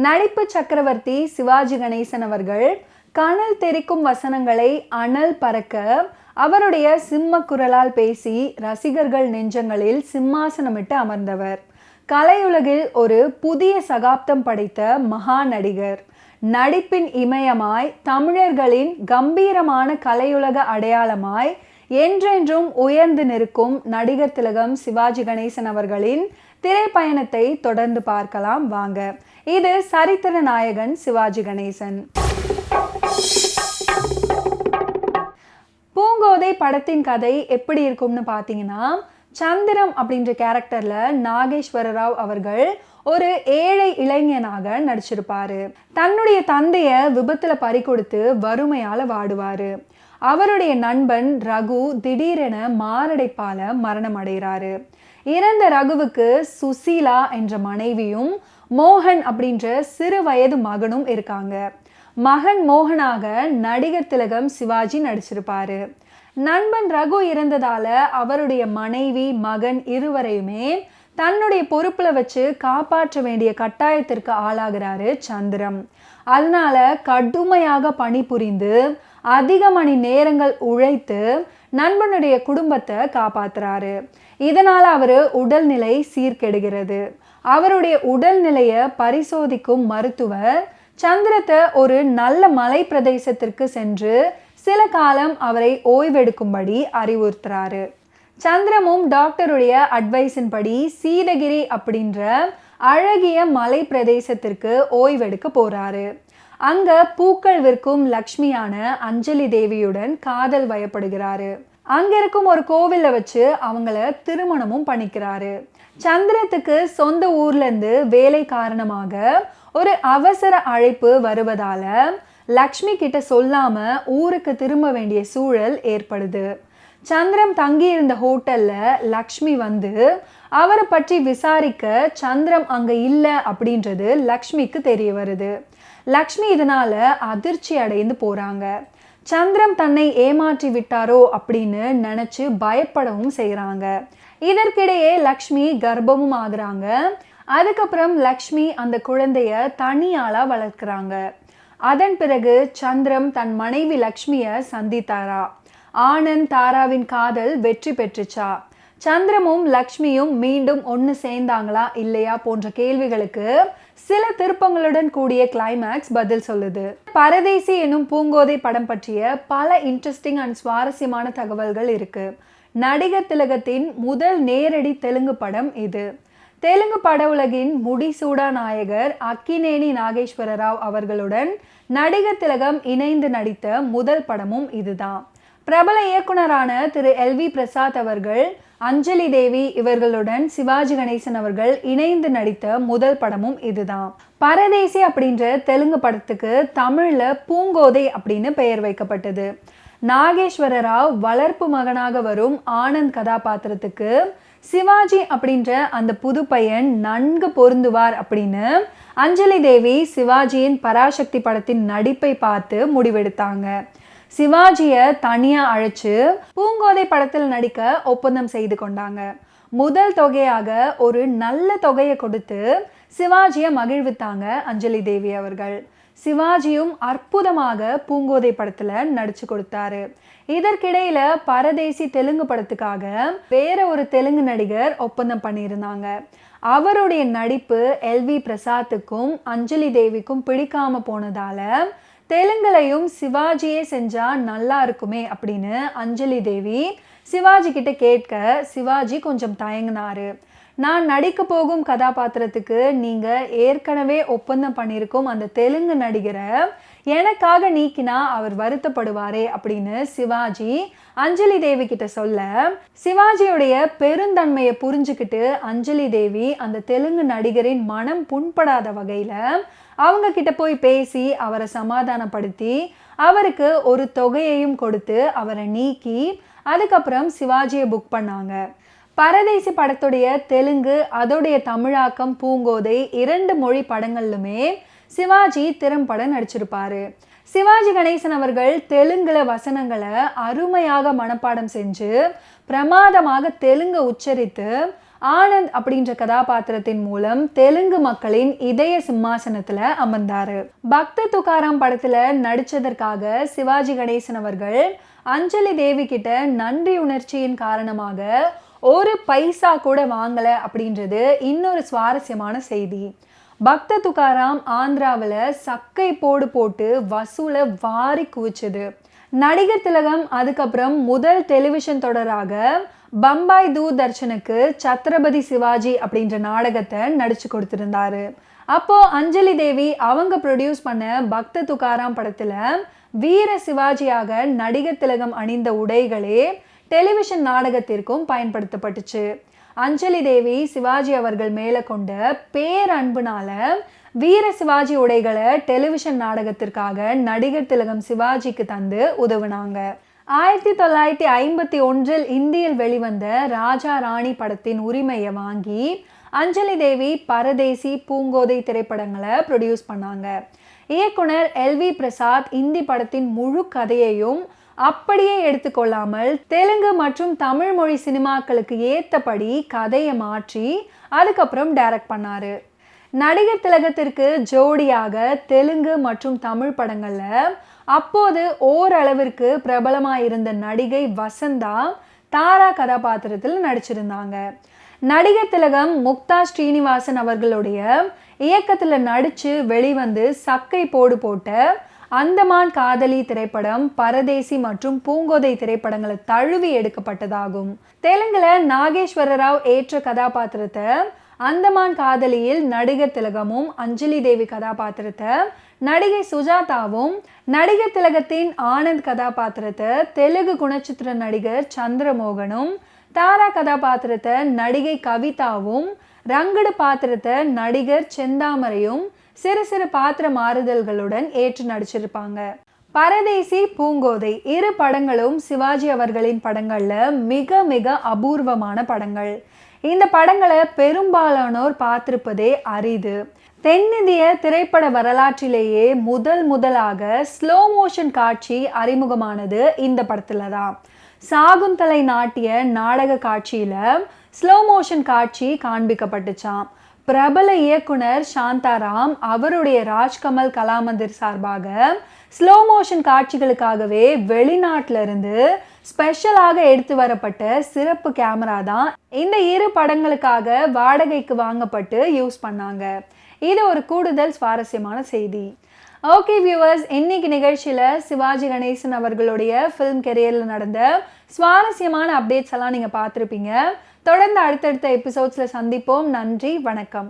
நடிப்பு சக்கரவர்த்தி சிவாஜி கணேசன் அவர்கள் கனல் தெரிக்கும் வசனங்களை அனல் பறக்க அவருடைய சிம்ம குரலால் பேசி ரசிகர்கள் நெஞ்சங்களில் சிம்மாசனமிட்டு அமர்ந்தவர். கலையுலகில் ஒரு புதிய சகாப்தம் படைத்த மகா நடிகர். நடிப்பின் இமயமாய், தமிழர்களின் கம்பீரமான கலையுலக அடையாளமாய் என்றென்றும் உயர்ந்து நிற்கும் நடிகர் திலகம் சிவாஜி கணேசன் அவர்களின் திரைப்பயணத்தை தொடர்ந்து பார்க்கலாம் வாங்க. இது சரித்திர நாயகன் சிவாஜி கணேசன். பூங்கோதை படத்தின் கதை எப்படி இருக்கும்னு பார்த்தீங்கன்னா, சந்திரம் அப்படின்ற கேரக்டர்ல நாகேஸ்வர ராவ் அவர்கள் ஒரு ஏழை இளைஞனாக நடிச்சிருப்பாரு. தன்னுடைய தந்தைய விபத்துல பறிகொடுத்து வறுமையால வாடுவாரு. அவருடைய நண்பன் ரகு திடீரென மாரடைப்பால மரணம் அடைகிறாரு. இறந்த ரகுவுக்கு சுசீலா என்ற மனைவியும் மோகன் அப்படின்ற சிறு வயது மகனும் இருக்காங்க. மகன் மோகனாக நடிகர் திலகம் சிவாஜி நடிச்சிருப்பாரு. நண்பன் ரகு இறந்ததால அவருடைய மனைவி மகன் இருவரையுமே தன்னுடைய பொறுப்புல வச்சு காப்பாற்ற வேண்டிய கட்டாயத்திற்கு ஆளாகிறாரு சந்திரம். அதனால கடுமையாக பணிபுரிந்து அதிக மணி நேரங்கள் உழைத்து நண்பனுடைய குடும்பத்தை காப்பாத்துறாரு. இதனால அவரு உடல்நிலை சீர்கெடுகிறது. அவருடைய உடல்நிலையை பரிசோதிக்கும் மருத்துவர் சந்திரத்தை ஒரு நல்ல மலை பிரதேசத்திற்கு சென்று சில காலம் அவரை ஓய்வெடுக்கும்படி அறிவுறுத்துறாரு. சந்திரமும் டாக்டருடைய அட்வைஸின் படி சீதகிரி அப்படின்ற அழகிய மலை பிரதேசத்திற்கு ஓய்வெடுக்க போறாரு. அங்க பூக்கள் விற்கும் லக்ஷ்மியான அஞ்சலி தேவியுடன் காதல் வயப்படுகிறாரு. அங்க இருக்கும் ஒரு கோவில்ல வச்சு அவங்கள திருமணமும் பண்ணிக்கிறாரு. சந்திரத்துக்கு சொந்த ஊர்ல இருந்து வேலை காரணமாக ஒரு அவசர அழைப்பு வருவதால லக்ஷ்மி கிட்ட சொல்லாம ஊருக்கு திரும்ப வேண்டிய சூழல் ஏற்படுது. சந்திரம் தங்கியிருந்த ஹோட்டல்ல லக்ஷ்மி வந்து அவரை பற்றி விசாரிக்க சந்திரம் அங்க இல்லை அப்படின்றது லக்ஷ்மிக்கு தெரிய வருது. லக்ஷ்மி இதனால அதிர்ச்சி அடைந்து போறாங்க. சந்திரம் தன்னை ஏமாற்றி விட்டாரோ அப்படின்னு நினைச்சு பயப்படவும் செய்யறாங்க. இதற்கிடையே லக்ஷ்மி கர்ப்பமும் ஆகுறாங்க. அதுக்கப்புறம் லக்ஷ்மி அந்த குழந்தைய தனியாளா வளர்க்குறாங்க. அதன் பிறகு சந்திரம் தன் மனைவி லக்ஷ்மிய சந்தித்தாரா? ஆனந்த் தாராவின் காதல் வெற்றி பெற்றுச்சா? சந்திரமும் லக்ஷ்மியும் மீண்டும் ஒன்று சேர்ந்தாங்களா இல்லையா போன்ற கேள்விகளுக்கு சில திருப்பங்களுடன் கூடிய கிளைமேக்ஸ் பதில் சொல்லுது. பரதேசி எனும் பூங்கோதை படம் பற்றிய பல இன்ட்ரெஸ்டிங் அண்ட் சுவாரஸ்யமான தகவல்கள் இருக்கு. நடிகர் திலகத்தின் முதல் நேரடி தெலுங்கு படம் இது. தெலுங்கு பட உலகின் முடிசூடா நாயகர் அக்கினேனி நாகேஸ்வர ராவ் அவர்களுடன் நடிகர் திலகம் இணைந்து நடித்த முதல் படமும் இதுதான். பிரபல இயக்குனரான திரு LV பிரசாத் அவர்கள், அஞ்சலி தேவி இவர்களுடன் சிவாஜி கணேசன் அவர்கள் இணைந்து நடித்த முதல் படமும் இதுதான். பரதேசி அப்படின்ற தெலுங்கு படத்துக்கு தமிழ்ல பூங்கோதை அப்படின்னு பெயர் வைக்கப்பட்டது. நாகேஸ்வர ராவ் வளர்ப்பு மகனாக வரும் ஆனந்த் கதாபாத்திரத்துக்கு சிவாஜி அப்படின்ற அந்த புது பையன் நன்கு பொருந்துவார் அப்படின்னு அஞ்சலி தேவி சிவாஜியின் பராசக்தி படத்தின் நடிப்பை பார்த்து முடிவெடுத்தாங்க. சிவாஜியை தனியா அழைச்சு பூங்கோதை படத்தில் நடிக்க ஒப்பந்தம் செய்து கொண்டாங்க. முதல் தொகையாக ஒரு நல்ல தொகையை கொடுத்து சிவாஜியை மகிழ்வித்தாங்க அஞ்சலி தேவி அவர்கள். சிவாஜியும் அற்புதமாக பூங்கோதை படத்துல நடிச்சு கொடுத்தாரு. இதற்கிடையில பரதேசி தெலுங்கு படத்துக்காக வேற ஒரு தெலுங்கு நடிகர் ஒப்பந்தம் பண்ணியிருந்தாங்க. அவருடைய நடிப்பு LV பிரசாத்துக்கும் அஞ்சலி தேவிக்கும் பிடிக்காம போனதால தெலுங்குலையும் சிவாஜியே செஞ்சா நல்லா இருக்குமே அப்படின்னு அஞ்சலி தேவி சிவாஜி கிட்ட கேட்க சிவாஜி கொஞ்சம் தயங்கினாரு. நான் நடிக்க போகும் கதாபாத்திரத்துக்கு நீங்க ஏற்கனவே ஒப்பந்தம் பண்ணியிருக்கும் அந்த தெலுங்கு நடிகரை எனக்காக நீக்கினா அவர் வருத்தப்படுவாரே அப்படின்னு சிவாஜி அஞ்சலி தேவி கிட்ட சொல்ல, சிவாஜியுடைய பெருந்தன்மையை புரிஞ்சுக்கிட்டு அஞ்சலி தேவி அந்த தெலுங்கு நடிகரின் மனம் புண்படாத வகையில அவங்க கிட்ட போய் பேசி அவரை சமாதானப்படுத்தி அவருக்கு ஒரு தொகையையும் கொடுத்து அவரை நீக்கி அதுக்கப்புறம் சிவாஜியை புக் பண்ணாங்க. பரதேசி படத்துடைய தெலுங்கு அதோடைய தமிழாக்கம் பூங்கோதை 2 மொழி படங்கள்லுமே சிவாஜி திறம்பட நடிச்சிருப்பாரு. சிவாஜி கணேசன் அவர்கள் தெலுங்குல வசனங்களை அருமையாக மனப்பாடம் செஞ்சு பிரமாதமாக தெலுங்கு உச்சரித்து ஆனந்த் அப்படின்ற கதாபாத்திரத்தின் மூலம் தெலுங்கு மக்களின் இதய சிம்மாசனத்துல அமர்ந்தாரு. பக்த துக்காராம் படத்துல நடிச்சதற்காக சிவாஜி கணேசன் அவர்கள் அஞ்சலி தேவி கிட்ட நன்றி உணர்ச்சியின் காரணமாக ஒரு பைசா கூட வாங்கல அப்படின்றது இன்னொரு சுவாரஸ்யமான செய்தி. பக்த துக்காராம் ஆந்திராவில் சக்கை போட்டு வசூலை வாரி குவிச்சது. நடிகர் திலகம் அதுக்கப்புறம் முதல் டெலிவிஷன் தொடராக பம்பாய் தூர்தர்ஷனுக்கு சத்ரபதி சிவாஜி அப்படின்ற நாடகத்தை நடிச்சு கொடுத்திருந்தாரு. அப்போ அஞ்சலி தேவி அவங்க ப்ரொடியூஸ் பண்ண பக்த துக்காராம் படத்துல வீர சிவாஜியாக நடிகர் திலகம் அணிந்த உடைகளே டெலிவிஷன் நாடகத்திற்கும் பயன்படுத்தப்பட்டுச்சு. அஞ்சலி தேவி சிவாஜி அவர்கள் மேல கொண்ட பேரன்புனால வீர சிவாஜி உடைகளை டெலிவிஷன் நாடகத்திற்காக நடிகர் திலகம் சிவாஜிக்கு தந்து உதவுனாங்க. 1951 இந்தியில் வெளிவந்த ராஜா ராணி படத்தின் உரிமையை வாங்கி அஞ்சலி தேவி பரதேசி, பூங்கோதை திரைப்படங்களை ப்ரொடியூஸ் பண்ணாங்க. இயக்குனர் LV பிரசாத் இந்தி படத்தின் முழு கதையையும் அப்படியே எடுத்துக்கொள்ளாமல் தெலுங்கு மற்றும் தமிழ் மொழி சினிமாக்களுக்கு ஏற்றபடி கதையை மாற்றி அதுக்கப்புறம் டைரக்ட் பண்ணாரு. நடிகர் திலகத்திற்கு ஜோடியாக தெலுங்கு மற்றும் தமிழ் படங்கள்ல அப்போது ஓரளவிற்கு பிரபலமாயிருந்த நடிகை வசந்தா தாரா கதாபாத்திரத்தில் நடிச்சிருந்தாங்க. நடிகர் திலகம் முக்தா ஸ்ரீனிவாசன் அவர்களுடைய இயக்கத்துல நடிச்சு வெளிவந்து சக்கை போட்ட அந்தமான் காதலி திரைப்படம் பரதேசி மற்றும் பூங்கோதை திரைப்படங்களை தழுவி எடுக்கப்பட்டதாகும். தெலுங்குல நாகேஸ்வர ராவ் ஏற்ற கதாபாத்திரத்தை அந்தமான் காதலியில் நடிகர் திலகமும், அஞ்சலி தேவி கதாபாத்திரத்தை நடிகை சுஜாதாவும், நடிகர் திலகத்தின் ஆனந்த் கதாபாத்திரத்தை தெலுங்கு குணச்சித்திர நடிகர் சந்திரமோகனும், தாரா கதாபாத்திரத்தை நடிகை கவிதாவும், ரங்கடு பாத்திரத்தை நடிகர் செந்தாமரையும் சிறு சிறு பாத்திர மாறுதல்களுடன் ஏற்று நடிச்சிருப்பாங்க. பரதேசி, பூங்கோதை இரு படங்களும் சிவாஜி அவர்களின் படங்கள்ல மிக மிக அபூர்வமான படங்கள். இந்த படங்களை பெரும்பாலானோர் பார்த்திருப்பதே அரிது. தென்னிந்திய திரைப்பட வரலாற்றிலேயே முதலாக ஸ்லோ மோஷன் காட்சி அறிமுகமானது இந்த படத்துல தான். சாகுந்தலை நாட்டிய நாடக காட்சியில ஸ்லோ மோஷன் காட்சி காண்பிக்கப்பட்டுச்சாம். பிரபல இயக்குனர் சாந்தாராம் அவருடைய ராஜ்கமல் கலாமந்திர் சார்பாக ஸ்லோ மோஷன் காட்சிகளுக்காகவே வெளிநாட்டில இருந்து ஸ்பெஷலாக எடுத்து வரப்பட்ட சிறப்பு கேமரா தான் இந்த இரு படங்களுக்காக வாடகைக்கு வாங்கப்பட்டு யூஸ் பண்ணாங்க. இது ஒரு கூடுதல் சுவாரஸ்யமான செய்தி. ஓகே வியூவர்ஸ், இன்னைக்கு நிகழ்ச்சியில சிவாஜி கணேசன் அவர்களுடைய ஃபிலிம் கெரியர்ல நடந்த சுவாரஸ்யமான அப்டேட்ஸ் எல்லாம் நீங்க பார்த்துருப்பீங்க. தொடர்ந்து அடுத்தடுத்த எபிசோட்ஸ்ல சந்திப்போம். நன்றி, வணக்கம்.